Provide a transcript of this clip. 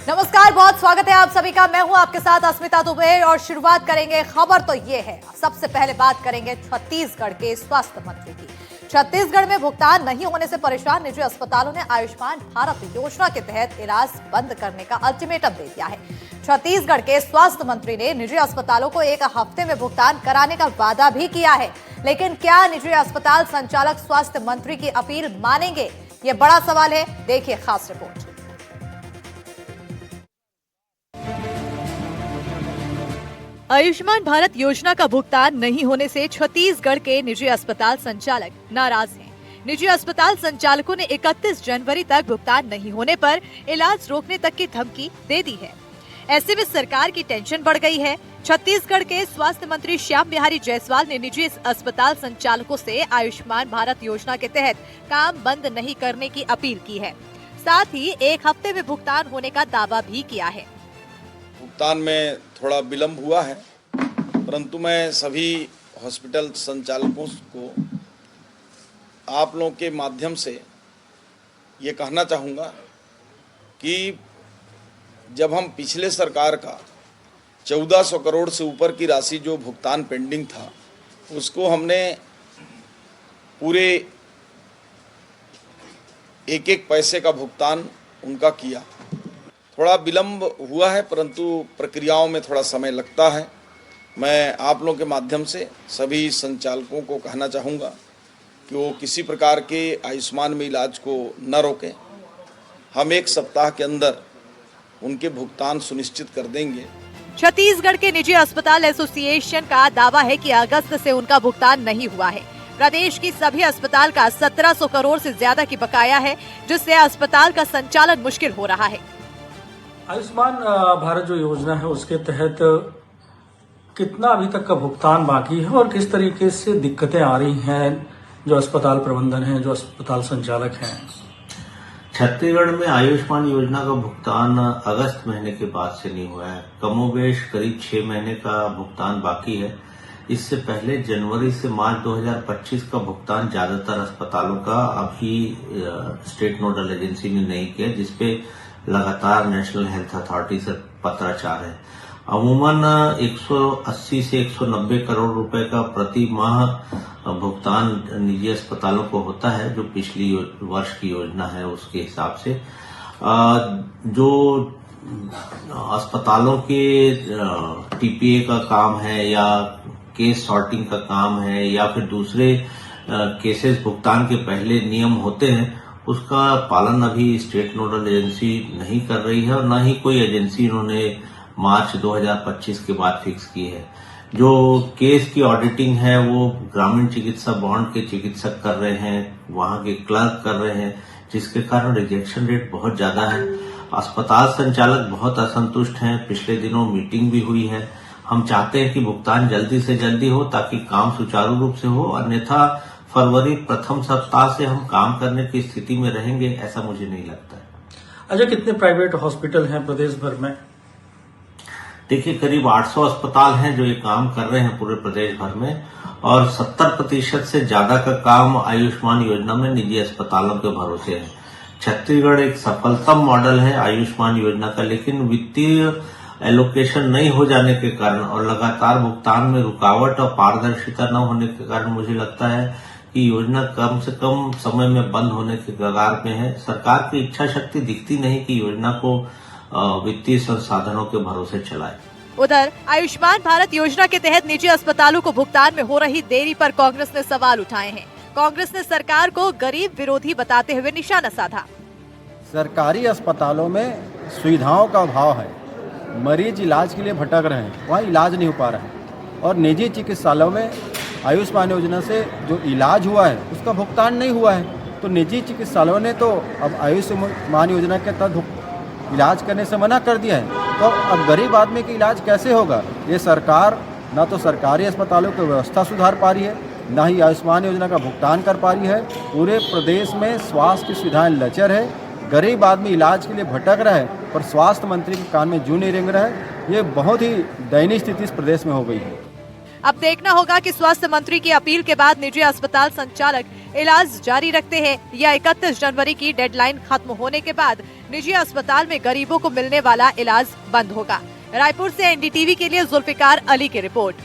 नमस्कार, बहुत स्वागत है आप सभी का। मैं हूं आपके साथ अस्मिता दुबे और शुरुआत करेंगे। खबर तो ये है, सबसे पहले बात करेंगे छत्तीसगढ़ के स्वास्थ्य मंत्री की। छत्तीसगढ़ में भुगतान नहीं होने से परेशान निजी अस्पतालों ने आयुष्मान भारत योजना के तहत इलाज बंद करने का अल्टीमेटम दे दिया है। छत्तीसगढ़ के स्वास्थ्य मंत्री ने निजी अस्पतालों को एक हफ्ते में भुगतान कराने का वादा भी किया है, लेकिन क्या निजी अस्पताल संचालक स्वास्थ्य मंत्री की अपील मानेंगे, ये बड़ा सवाल है। देखिए खास रिपोर्ट। आयुष्मान भारत योजना का भुगतान नहीं होने से छत्तीसगढ़ के निजी अस्पताल संचालक नाराज हैं। निजी अस्पताल संचालकों ने 31 जनवरी तक भुगतान नहीं होने पर इलाज रोकने तक की धमकी दे दी है। ऐसे में सरकार की टेंशन बढ़ गई है। छत्तीसगढ़ के स्वास्थ्य मंत्री श्याम बिहारी जायसवाल ने निजी अस्पताल संचालकों से आयुष्मान भारत योजना के तहत काम बंद नहीं करने की अपील की है। साथ ही एक हफ्ते में भुगतान होने का दावा भी किया है। भुगतान में थोड़ा विलम्ब हुआ है, परंतु मैं सभी हॉस्पिटल संचालकों को आप लोगों के माध्यम से ये कहना चाहूँगा कि जब हम पिछले सरकार का 1400 करोड़ से ऊपर की राशि जो भुगतान पेंडिंग था, उसको हमने पूरे एक एक पैसे का भुगतान उनका किया। थोड़ा विलम्ब हुआ है, परंतु प्रक्रियाओं में थोड़ा समय लगता है। मैं आप लोगों के माध्यम से सभी संचालकों को कहना चाहूँगा कि वो किसी प्रकार के आयुष्मान में इलाज को न रोकें। हम एक सप्ताह के अंदर उनके भुगतान सुनिश्चित कर देंगे। छत्तीसगढ़ के निजी अस्पताल एसोसिएशन का दावा है कि अगस्त से उनका भुगतान नहीं हुआ है। प्रदेश की सभी अस्पताल का 1700 करोड़ से ज्यादा की बकाया है, जिससे अस्पताल का संचालन मुश्किल हो रहा है। आयुष्मान भारत जो योजना है उसके तहत कितना अभी तक का भुगतान बाकी है और किस तरीके से दिक्कतें आ रही हैं जो अस्पताल प्रबंधन है, जो अस्पताल संचालक हैं? छत्तीसगढ़ में आयुष्मान योजना का भुगतान अगस्त महीने के बाद से नहीं हुआ है। कमोबेश करीब 6 महीने का भुगतान बाकी है। इससे पहले जनवरी से मार्च 2025 का भुगतान ज्यादातर अस्पतालों का अभी स्टेट नोडल एजेंसी ने नहीं किया, जिसपे लगातार नेशनल हेल्थ अथॉरिटी से पत्राचार है। अमूमन 180 से 190 करोड़ रुपए का प्रति माह भुगतान निजी अस्पतालों को होता है, जो पिछली वर्ष की योजना है उसके हिसाब से। जो अस्पतालों के टीपीए का काम है या केस सॉर्टिंग का काम है या फिर दूसरे केसेस भुगतान के पहले नियम होते हैं, उसका पालन अभी स्टेट नोडल एजेंसी नहीं कर रही है और न ही कोई एजेंसी उन्होंने मार्च 2025 के बाद फिक्स की है। जो केस की ऑडिटिंग है वो ग्रामीण चिकित्सा बॉन्ड के चिकित्सक कर रहे हैं, वहां के क्लर्क कर रहे हैं, जिसके कारण रिजेक्शन रेट बहुत ज्यादा है। अस्पताल संचालक बहुत असंतुष्ट हैं। पिछले दिनों मीटिंग भी हुई है। हम चाहते हैं कि भुगतान जल्दी से जल्दी हो ताकि काम सुचारू रूप से हो, अन्यथा फरवरी प्रथम सप्ताह से हम काम करने की स्थिति में रहेंगे, ऐसा मुझे नहीं लगता है। अच्छा, कितने प्राइवेट हॉस्पिटल हैं प्रदेश भर में? देखिए, करीब 800 अस्पताल हैं जो ये काम कर रहे हैं पूरे प्रदेश भर में, और 70% से ज्यादा का काम आयुष्मान योजना में निजी अस्पतालों के भरोसे है। छत्तीसगढ़ एक सफलतम मॉडल है आयुष्मान योजना का, लेकिन वित्तीय एलोकेशन नहीं हो जाने के कारण और लगातार भुगतान में रुकावट और पारदर्शिता न होने के कारण मुझे लगता है कि योजना कम से कम समय में बंद होने के कगार में है। सरकार की इच्छा शक्ति दिखती नहीं कि योजना को वित्तीय संसाधनों के भरोसे चलाए। उधर आयुष्मान भारत योजना के तहत निजी अस्पतालों को भुगतान में हो रही देरी पर कांग्रेस ने सवाल उठाए हैं। कांग्रेस ने सरकार को गरीब विरोधी बताते हुए निशाना साधा। सरकारी अस्पतालों में सुविधाओं का अभाव है, मरीज इलाज के लिए भटक रहे हैं, वहाँ इलाज नहीं हो पा रहा है, और निजी चिकित्सालयों में आयुष्मान योजना से जो इलाज हुआ है उसका भुगतान नहीं हुआ है। तो निजी चिकित्सालयों ने तो अब आयुष्मान योजना के तहत इलाज करने से मना कर दिया है। तो अब गरीब आदमी का इलाज कैसे होगा? ये सरकार ना तो सरकारी अस्पतालों की व्यवस्था सुधार पा रही है, ना ही आयुष्मान योजना का भुगतान कर पा रही है। पूरे प्रदेश में स्वास्थ्य की सुविधाएं लचर है, गरीब आदमी इलाज के लिए भटक रहा है, पर स्वास्थ्य मंत्री के कान में जूं नहीं रेंग रहा है। ये बहुत ही दयनीय स्थिति इस प्रदेश में हो गई है। अब देखना होगा कि स्वास्थ्य मंत्री की अपील के बाद निजी अस्पताल संचालक इलाज जारी रखते हैं या 31 जनवरी की डेडलाइन खत्म होने के बाद निजी अस्पताल में गरीबों को मिलने वाला इलाज बंद होगा। रायपुर से एनडीटीवी के लिए जुल्फिकार अली की रिपोर्ट।